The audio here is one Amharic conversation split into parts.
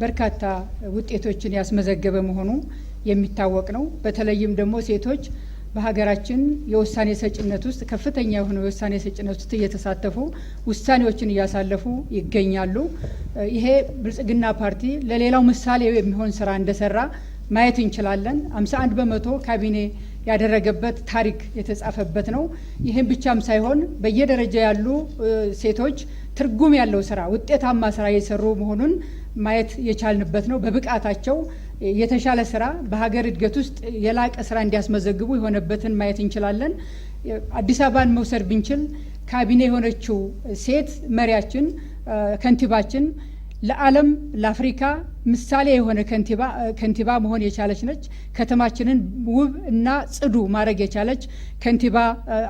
በርካታ ውጤቶችን ያስመዘገበ መሆኑ የሚታወቅ ነው። በተለይም ደግሞ ሴቶች በሀገራችን የውሳኔ ሰጭነት ውስጥ ከፍተኛ የሆነ የውሳኔ ሰጭነት ውስጥ እየተሳተፉ ውሳኔዎችን እያሳለፉ ይገኛሉ። ይሄ ብልጽግና ፓርቲ ለሌላው ምሳሌ የሚሆን ስራ እንደሰራ ማየት እንችላለን። 51 በመቶ ካቢኔ ያደረገበት ታሪክ የተጻፈበት ነው። ይህም ብቻም ሳይሆን በየደረጃ ያሉ ሴቶች ትርጉም ያለው ስራ ውጤታማ ስራ የሰሩ መሆኑን ማየት የቻልንበት ነው። በብቃታቸው የተሻለ ስራ በሀገር እድገት ውስጥ የላቀ ስራ እንዲያስመዘግቡ የሆነበትን ማየት እንችላለን። አዲስ አበባን መውሰድ ብንችል ካቢኔ የሆነችው ሴት መሪያችን ከንቲባችን ለዓለም ለአፍሪካ ምሳሌ የሆነ ከንቲባ መሆን የቻለች ነች። ከተማችንን ውብ እና ጽዱ ማድረግ የቻለች ከንቲባ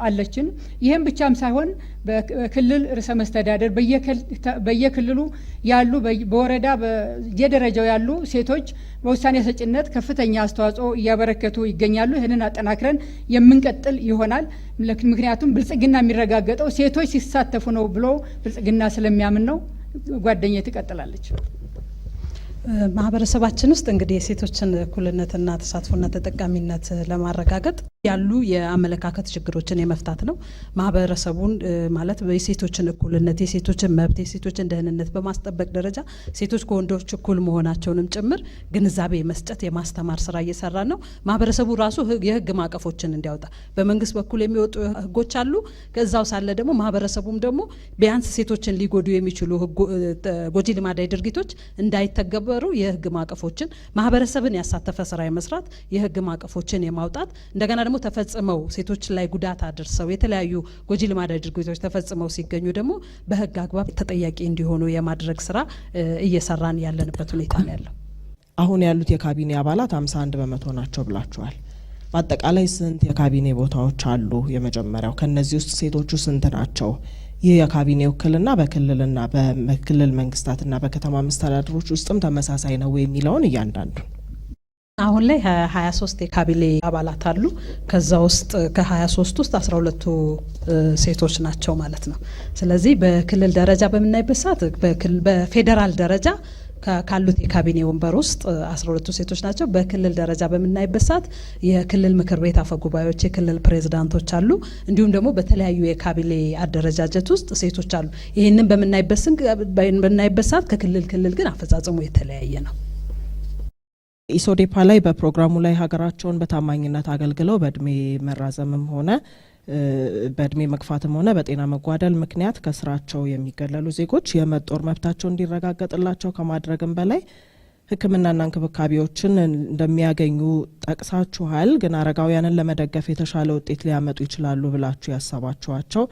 አለችን። ይህም ብቻም ሳይሆን በክልል ርዕሰ መስተዳደር በየክልሉ ያሉ በወረዳ በየደረጃው ያሉ ሴቶች በውሳኔ ሰጭነት ከፍተኛ አስተዋጽኦ እያበረከቱ ይገኛሉ። ይህንን አጠናክረን የምንቀጥል ይሆናል። ምክንያቱም ብልጽግና የሚረጋገጠው ሴቶች ሲሳተፉ ነው ብሎ ብልጽግና ስለሚያምን ነው። ጓደኛ ትቀጥላለች። ማህበረሰባችን ውስጥ እንግዲህ የሴቶችን እኩልነትና ተሳትፎና ተጠቃሚነት ለማረጋገጥ ያሉ የአመለካከት ችግሮችን የመፍታት ነው። ማህበረሰቡን ማለት የሴቶችን እኩልነት፣ የሴቶችን መብት፣ የሴቶችን ደህንነት በማስጠበቅ ደረጃ ሴቶች ከወንዶች እኩል መሆናቸውንም ጭምር ግንዛቤ መስጠት የማስተማር ስራ እየሰራ ነው። ማህበረሰቡ ራሱ የህግ ማዕቀፎችን እንዲያወጣ በመንግስት በኩል የሚወጡ ህጎች አሉ። ከዛው ሳለ ደግሞ ማህበረሰቡም ደግሞ ቢያንስ ሴቶችን ሊጎዱ የሚችሉ ጎጂ ልማዳዊ ድርጊቶች እንዳይተገበሩ የህግ ማዕቀፎችን ማህበረሰብን ያሳተፈ ስራ የመስራት የህግ ማዕቀፎችን የማውጣት እንደገና ደግሞ ተፈጽመው ሴቶች ላይ ጉዳት አድርሰው የተለያዩ ጎጂ ልማዳዊ ድርጊቶች ተፈጽመው ሲገኙ ደግሞ በህግ አግባብ ተጠያቂ እንዲሆኑ የማድረግ ስራ እየሰራን ያለንበት ሁኔታ ነው ያለው። አሁን ያሉት የካቢኔ አባላት 51 በመቶ ናቸው ብላችኋል። በአጠቃላይ ስንት የካቢኔ ቦታዎች አሉ? የመጀመሪያው ከነዚህ ውስጥ ሴቶቹ ስንት ናቸው? ይህ የካቢኔ ውክልና በክልልና በክልል መንግስታትና በከተማ መስተዳድሮች ውስጥም ተመሳሳይ ነው የሚለውን እያንዳንዱ አሁን ላይ 23 የካቢኔ አባላት አሉ። ከዛ ውስጥ ከ23 ውስጥ 12ቱ ሴቶች ናቸው ማለት ነው። ስለዚህ በክልል ደረጃ በምናይበት ሰዓት በፌዴራል ደረጃ ካሉት የካቢኔ ወንበር ውስጥ 12ቱ ሴቶች ናቸው። በክልል ደረጃ በምናይበት ሰዓት የክልል ምክር ቤት አፈ ጉባኤዎች፣ የክልል ፕሬዝዳንቶች አሉ። እንዲሁም ደግሞ በተለያዩ የካቢኔ አደረጃጀት ውስጥ ሴቶች አሉ። ይህንን በምናይበት ሰዓት ከክልል ክልል ግን አፈጻጸሙ የተለያየ ነው። ኢሶዴፓ ላይ በፕሮግራሙ ላይ ሀገራቸውን በታማኝነት አገልግለው በእድሜ መራዘምም ሆነ በእድሜ መግፋትም ሆነ በጤና መጓደል ምክንያት ከስራቸው የሚገለሉ ዜጎች የመጦር መብታቸው እንዲረጋገጥላቸው ከማድረግም በላይ ሕክምናና እንክብካቤዎችን እንደሚያገኙ ጠቅሳችኋል። ግን አረጋውያንን ለመደገፍ የተሻለ ውጤት ሊያመጡ ይችላሉ ብላችሁ ያሰባችኋቸው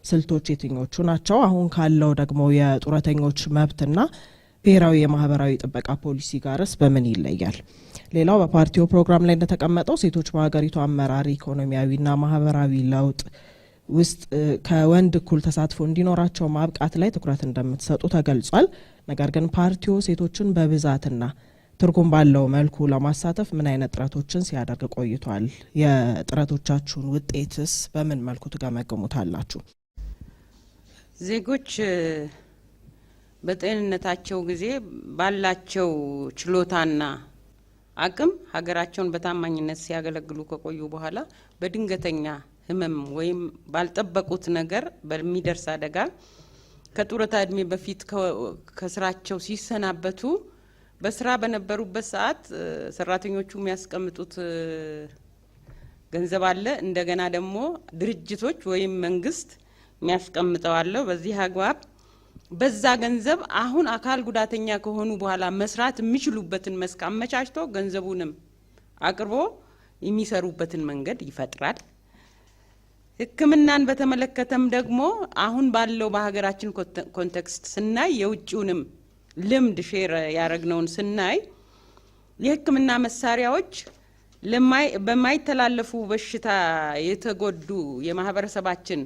ስልቶች የትኞቹ ናቸው? አሁን ካለው ደግሞ የጡረተኞች መብትና ብሔራዊ የማህበራዊ ጥበቃ ፖሊሲ ጋርስ በምን ይለያል? ሌላው በፓርቲው ፕሮግራም ላይ እንደተቀመጠው ሴቶች በሀገሪቱ አመራር ኢኮኖሚያዊና ማህበራዊ ለውጥ ውስጥ ከወንድ እኩል ተሳትፎ እንዲኖራቸው ማብቃት ላይ ትኩረት እንደምትሰጡ ተገልጿል። ነገር ግን ፓርቲው ሴቶችን በብዛትና ትርጉም ባለው መልኩ ለማሳተፍ ምን አይነት ጥረቶችን ሲያደርግ ቆይቷል? የጥረቶቻችሁን ውጤትስ በምን መልኩ ትገመግሙታላችሁ? ዜጎች በጤንነታቸው ጊዜ ባላቸው ችሎታና አቅም ሀገራቸውን በታማኝነት ሲያገለግሉ ከቆዩ በኋላ በድንገተኛ ህመም ወይም ባልጠበቁት ነገር በሚደርስ አደጋ ከጡረታ እድሜ በፊት ከስራቸው ሲሰናበቱ በስራ በነበሩበት ሰዓት ሰራተኞቹ የሚያስቀምጡት ገንዘብ አለ። እንደገና ደግሞ ድርጅቶች ወይም መንግስት የሚያስቀምጠው አለ። በዚህ አግባብ በዛ ገንዘብ አሁን አካል ጉዳተኛ ከሆኑ በኋላ መስራት የሚችሉበትን መስክ አመቻችቶ ገንዘቡንም አቅርቦ የሚሰሩበትን መንገድ ይፈጥራል። ሕክምናን በተመለከተም ደግሞ አሁን ባለው በሀገራችን ኮንቴክስት ስናይ የውጭውንም ልምድ ሼር ያረግነውን ስናይ የሕክምና መሳሪያዎች በማይተላለፉ በሽታ የተጎዱ የማህበረሰባችን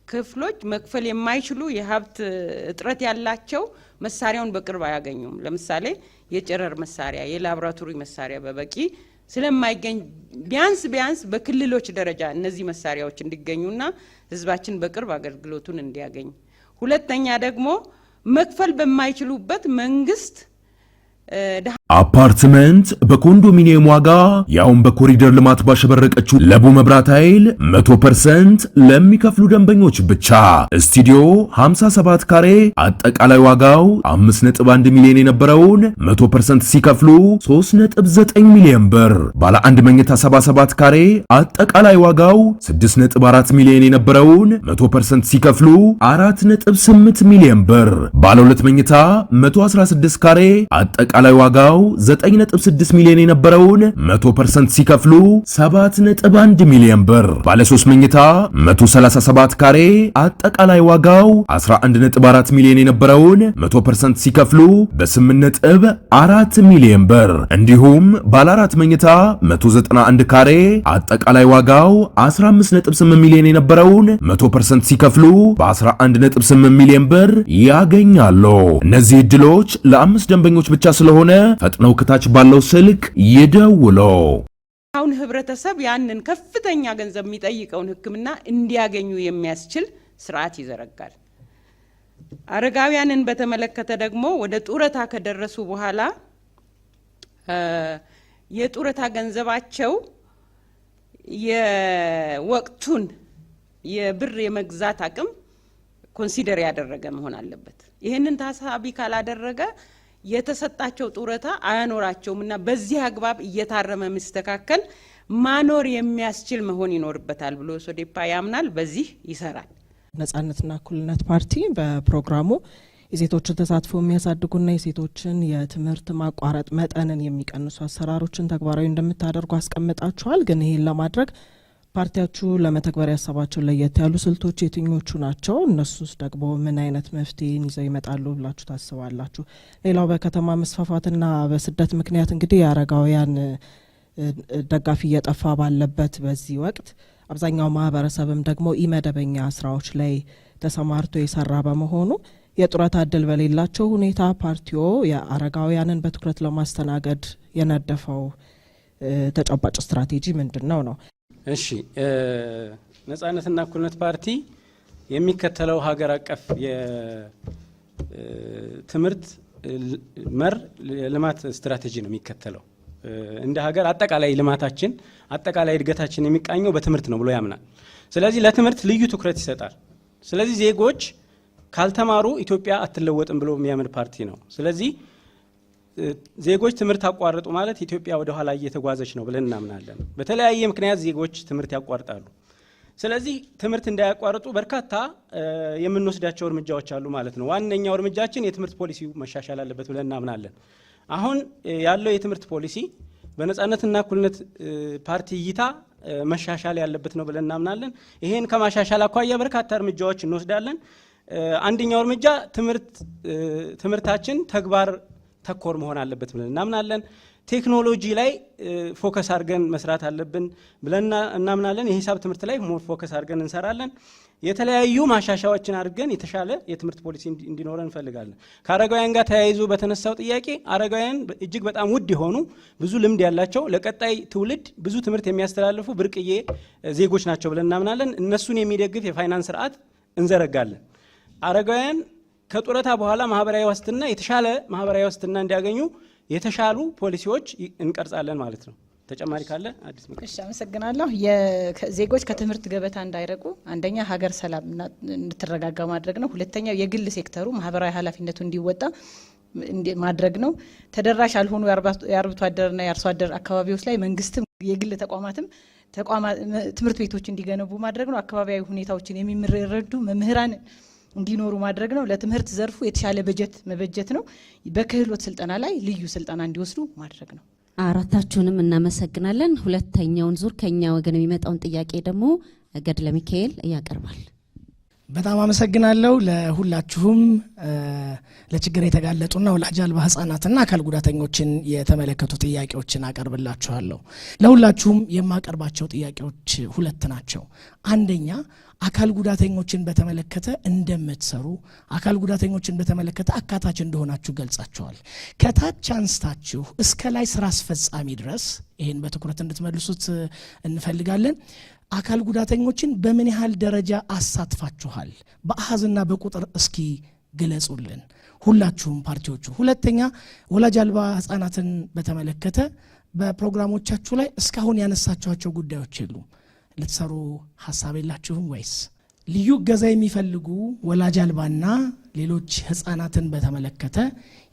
ክፍሎች መክፈል የማይችሉ የሀብት እጥረት ያላቸው መሳሪያውን በቅርብ አያገኙም። ለምሳሌ የጨረር መሳሪያ፣ የላቦራቶሪ መሳሪያ በበቂ ስለማይገኝ ቢያንስ በክልሎች ደረጃ እነዚህ መሳሪያዎች እንዲገኙና ህዝባችን በቅርብ አገልግሎቱን እንዲያገኝ፣ ሁለተኛ ደግሞ መክፈል በማይችሉበት መንግስት አፓርትመንት በኮንዶሚኒየም ዋጋ ያውን በኮሪደር ልማት ባሸበረቀችው ለቡ መብራት ኃይል 100% ለሚከፍሉ ደንበኞች ብቻ ስቱዲዮ 57 ካሬ አጠቃላይ ዋጋው 5.1 ሚሊዮን የነበረውን 100% ሲከፍሉ 3.9 ሚሊዮን ብር፣ ባለ አንድ መኝታ 77 ካሬ አጠቃላይ ዋጋው 6.4 ሚሊዮን የነበረውን 100% ሲከፍሉ 4.8 ሚሊዮን ብር፣ ባለ ሁለት መኝታ 116 ካሬ አጠቃላይ ዋጋው 9.6 ሚሊዮን የነበረውን 100% ሲከፍሉ 7.1 ሚሊዮን ብር፣ ባለ 3 መኝታ 137 ካሬ አጠቃላይ ዋጋው 11.4 ሚሊዮን የነበረውን 100% ሲከፍሉ በ8.4 ሚሊዮን ብር፣ እንዲሁም ባለ 4 መኝታ 191 ካሬ አጠቃላይ ዋጋው 15.8 ሚሊዮን የነበረውን 100% ሲከፍሉ በ11.8 ሚሊዮን ብር ያገኛሉ። እነዚህ እድሎች ለ5 ደንበኞች ብቻ ስለሆነ ፈጥነው ከታች ባለው ስልክ ይደውሉ። አሁን ህብረተሰብ ያንን ከፍተኛ ገንዘብ የሚጠይቀውን ሕክምና እንዲያገኙ የሚያስችል ስርዓት ይዘረጋል። አረጋውያንን በተመለከተ ደግሞ ወደ ጡረታ ከደረሱ በኋላ የጡረታ ገንዘባቸው የወቅቱን የብር የመግዛት አቅም ኮንሲደር ያደረገ መሆን አለበት። ይህንን ታሳቢ ካላደረገ የተሰጣቸው ጡረታ አያኖራቸውምና በዚህ አግባብ እየታረመ መስተካከል ማኖር የሚያስችል መሆን ይኖርበታል ብሎ ሶዴፓ ያምናል። በዚህ ይሰራል። ነጻነትና እኩልነት ፓርቲ በፕሮግራሙ የሴቶችን ተሳትፎ የሚያሳድጉና የሴቶችን የትምህርት ማቋረጥ መጠንን የሚቀንሱ አሰራሮችን ተግባራዊ እንደምታደርጉ አስቀምጣችኋል። ግን ይህን ለማድረግ ፓርቲያችሁ ለመተግበር ያሰባቸው ለየት ያሉ ስልቶች የትኞቹ ናቸው? እነሱስ ደግሞ ምን አይነት መፍትሄን ይዘው ይመጣሉ ብላችሁ ታስባላችሁ? ሌላው በከተማ መስፋፋትና በስደት ምክንያት እንግዲህ የአረጋውያን ደጋፊ እየጠፋ ባለበት በዚህ ወቅት አብዛኛው ማህበረሰብም ደግሞ ኢመደበኛ ስራዎች ላይ ተሰማርቶ የሰራ በመሆኑ የጡረታ እድል በሌላቸው ሁኔታ ፓርቲዎ የአረጋውያንን በትኩረት ለማስተናገድ የነደፈው ተጨባጭ ስትራቴጂ ምንድነው ነው? እሺ ነጻነትና እኩልነት ፓርቲ የሚከተለው ሀገር አቀፍ የትምህርት መር ልማት ስትራቴጂ ነው የሚከተለው። እንደ ሀገር አጠቃላይ ልማታችን አጠቃላይ እድገታችን የሚቃኘው በትምህርት ነው ብሎ ያምናል። ስለዚህ ለትምህርት ልዩ ትኩረት ይሰጣል። ስለዚህ ዜጎች ካልተማሩ ኢትዮጵያ አትለወጥም ብሎ የሚያምን ፓርቲ ነው። ስለዚህ ዜጎች ትምህርት አቋርጡ ማለት ኢትዮጵያ ወደ ኋላ እየተጓዘች ነው ብለን እናምናለን። በተለያየ ምክንያት ዜጎች ትምህርት ያቋርጣሉ። ስለዚህ ትምህርት እንዳያቋርጡ በርካታ የምንወስዳቸው እርምጃዎች አሉ ማለት ነው። ዋነኛው እርምጃችን የትምህርት ፖሊሲው መሻሻል አለበት ብለን እናምናለን። አሁን ያለው የትምህርት ፖሊሲ በነጻነትና እኩልነት ፓርቲ እይታ መሻሻል ያለበት ነው ብለን እናምናለን። ይሄን ከማሻሻል አኳያ በርካታ እርምጃዎች እንወስዳለን። አንደኛው እርምጃ ትምህርታችን ተግባር ተኮር መሆን አለበት ብለን እናምናለን። ቴክኖሎጂ ላይ ፎከስ አድርገን መስራት አለብን ብለን እናምናለን። የሂሳብ ትምህርት ላይ ሞር ፎከስ አድርገን እንሰራለን። የተለያዩ ማሻሻያዎችን አድርገን የተሻለ የትምህርት ፖሊሲ እንዲኖረን እንፈልጋለን። ከአረጋውያን ጋር ተያይዞ በተነሳው ጥያቄ አረጋውያን እጅግ በጣም ውድ የሆኑ ብዙ ልምድ ያላቸው ለቀጣይ ትውልድ ብዙ ትምህርት የሚያስተላልፉ ብርቅዬ ዜጎች ናቸው ብለን እናምናለን። እነሱን የሚደግፍ የፋይናንስ ስርዓት እንዘረጋለን። አረጋውያን ከጡረታ በኋላ ማህበራዊ ዋስትና የተሻለ ማህበራዊ ዋስትና እንዲያገኙ የተሻሉ ፖሊሲዎች እንቀርጻለን ማለት ነው። ተጨማሪ ካለ አዲስ ምክር። እሺ፣ አመሰግናለሁ። ዜጎች ከትምህርት ገበታ እንዳይረቁ አንደኛ ሀገር ሰላም እንድትረጋጋ ማድረግ ነው። ሁለተኛው የግል ሴክተሩ ማህበራዊ ኃላፊነቱ እንዲወጣ ማድረግ ነው። ተደራሽ ያልሆኑ የአርብቶ አደርና የአርሶ አደር አካባቢዎች ላይ መንግስትም የግል ተቋማትም ትምህርት ቤቶች እንዲገነቡ ማድረግ ነው። አካባቢያዊ ሁኔታዎችን የሚረዱ መምህራን እንዲኖሩ ማድረግ ነው። ለትምህርት ዘርፉ የተሻለ በጀት መበጀት ነው። በክህሎት ስልጠና ላይ ልዩ ስልጠና እንዲወስዱ ማድረግ ነው። አራታችሁንም እናመሰግናለን። ሁለተኛውን ዙር ከኛ ወገን የሚመጣውን ጥያቄ ደግሞ ገድለ ሚካኤል ያቀርባል። በጣም አመሰግናለሁ። ለሁላችሁም ለችግር የተጋለጡና ወላጅ አልባ ህጻናትና አካል ጉዳተኞችን የተመለከቱ ጥያቄዎችን አቀርብላችኋለሁ። ለሁላችሁም የማቀርባቸው ጥያቄዎች ሁለት ናቸው። አንደኛ አካል ጉዳተኞችን በተመለከተ እንደምትሰሩ አካል ጉዳተኞችን በተመለከተ አካታች እንደሆናችሁ ገልጻችኋል። ከታች አንስታችሁ እስከ ላይ ስራ አስፈጻሚ ድረስ ይህን በትኩረት እንድትመልሱት እንፈልጋለን። አካል ጉዳተኞችን በምን ያህል ደረጃ አሳትፋችኋል? በአሃዝና በቁጥር እስኪ ግለጹልን ሁላችሁም ፓርቲዎቹ። ሁለተኛ ወላጅ አልባ ህጻናትን በተመለከተ በፕሮግራሞቻችሁ ላይ እስካሁን ያነሳችኋቸው ጉዳዮች የሉም። ልትሰሩ ሐሳብ የላችሁም ወይስ? ልዩ እገዛ የሚፈልጉ ወላጅ አልባና ሌሎች ህፃናትን በተመለከተ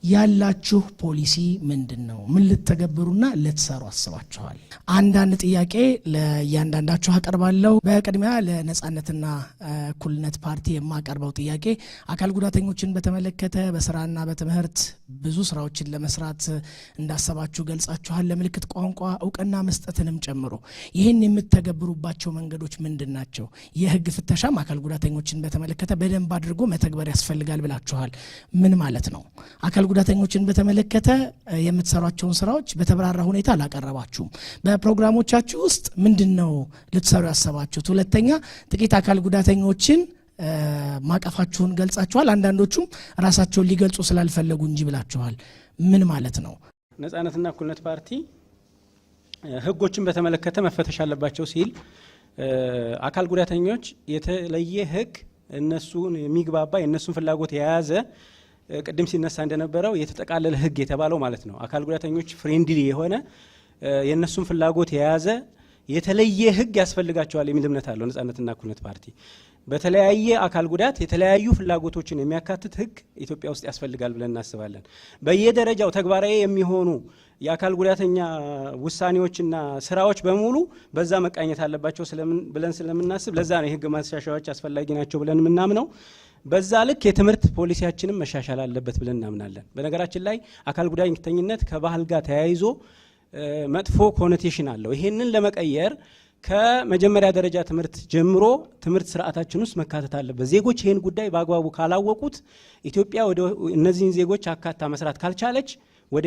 ያላችሁ ፖሊሲ ምንድን ነው? ምን ልትተገብሩና ልትሰሩ አስባችኋል? አንዳንድ ጥያቄ ለእያንዳንዳችሁ አቀርባለሁ። በቅድሚያ ለነጻነትና እኩልነት ፓርቲ የማቀርበው ጥያቄ አካል ጉዳተኞችን በተመለከተ በስራና በትምህርት ብዙ ስራዎችን ለመስራት እንዳሰባችሁ ገልጻችኋል። ለምልክት ቋንቋ እውቅና መስጠትንም ጨምሮ ይህን የምትተገብሩባቸው መንገዶች ምንድን ናቸው? የህግ ፍተሻም አካል ጉዳተኞችን በተመለከተ በደንብ አድርጎ መተግበር ያስፈልጋል ብላችኋል። ምን ማለት ነው? አካል ጉዳተኞችን በተመለከተ የምትሰሯቸውን ስራዎች በተብራራ ሁኔታ አላቀረባችሁም። በፕሮግራሞቻችሁ ውስጥ ምንድነው ልትሰሩ ያሰባችሁት? ሁለተኛ ጥቂት አካል ጉዳተኞችን ማቀፋችሁን ገልጻችኋል። አንዳንዶቹም ራሳቸውን ሊገልጹ ስላልፈለጉ እንጂ ብላችኋል። ምን ማለት ነው? ነጻነትና እኩልነት ፓርቲ ህጎችን በተመለከተ መፈተሽ አለባቸው ሲል አካል ጉዳተኞች የተለየ ህግ እነሱን የሚግባባ የእነሱን ፍላጎት የያዘ ቅድም ሲነሳ እንደነበረው የተጠቃለለ ህግ የተባለው ማለት ነው። አካል ጉዳተኞች ፍሬንድሊ የሆነ የእነሱን ፍላጎት የያዘ የተለየ ህግ ያስፈልጋቸዋል የሚል እምነት አለው ነጻነትና እኩልነት ፓርቲ። በተለያየ አካል ጉዳት የተለያዩ ፍላጎቶችን የሚያካትት ህግ ኢትዮጵያ ውስጥ ያስፈልጋል ብለን እናስባለን። በየደረጃው ተግባራዊ የሚሆኑ የአካል ጉዳተኛ ውሳኔዎችና ስራዎች በሙሉ በዛ መቃኘት አለባቸው ብለን ስለምናስብ ለዛ ነው የህግ ማሻሻያዎች አስፈላጊ ናቸው ብለን የምናምነው። በዛ ልክ የትምህርት ፖሊሲያችንም መሻሻል አለበት ብለን እናምናለን። በነገራችን ላይ አካል ጉዳተኝነት ከባህል ጋር ተያይዞ መጥፎ ኮኖቴሽን አለው። ይሄንን ለመቀየር ከመጀመሪያ ደረጃ ትምህርት ጀምሮ ትምህርት ስርዓታችን ውስጥ መካተት አለበት። ዜጎች ይሄን ጉዳይ በአግባቡ ካላወቁት ኢትዮጵያ ወደ እነዚህን ዜጎች አካታ መስራት ካልቻለች ወደ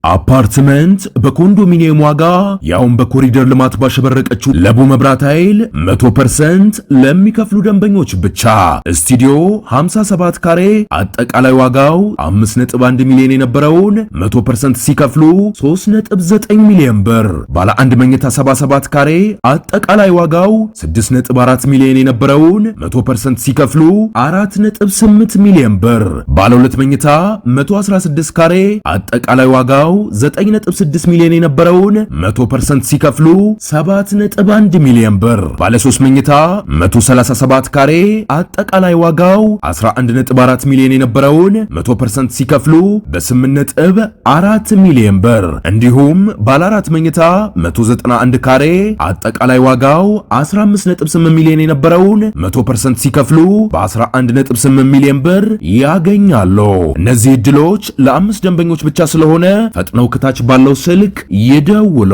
አፓርትመንት በኮንዶሚኒየም ዋጋ ያውም በኮሪደር ልማት ባሸበረቀችው ለቡ መብራት ኃይል 100% ለሚከፍሉ ደንበኞች ብቻ። ስቱዲዮ 57 ካሬ አጠቃላይ ዋጋው 5.1 ሚሊዮን የነበረውን 100% ሲከፍሉ 3.9 ሚሊዮን ብር። ባለ አንድ መኝታ 77 ካሬ አጠቃላይ ዋጋው 6.4 ሚሊዮን የነበረውን 100% ሲከፍሉ 4.8 ሚሊዮን ብር። ባለ ሁለት መኝታ 116 ካሬ አጠቃላይ ዋጋው 9.6 ሚሊዮን የነበረውን 100% ሲከፍሉ 7.1 ሚሊዮን ብር። ባለ 3 መኝታ 137 ካሬ አጠቃላይ ዋጋው 11.4 ሚሊዮን የነበረውን 100% ሲከፍሉ በ8.4 ሚሊዮን ብር። እንዲሁም ባለ 4 መኝታ 191 ካሬ አጠቃላይ ዋጋው 15.8 ሚሊዮን የነበረውን 100% ሲከፍሉ በ11.8 ሚሊዮን ብር ያገኛሉ። እነዚህ እድሎች ለ5 ደንበኞች ብቻ ስለሆነ ፈጥነው ከታች ባለው ስልክ ይደውሉ።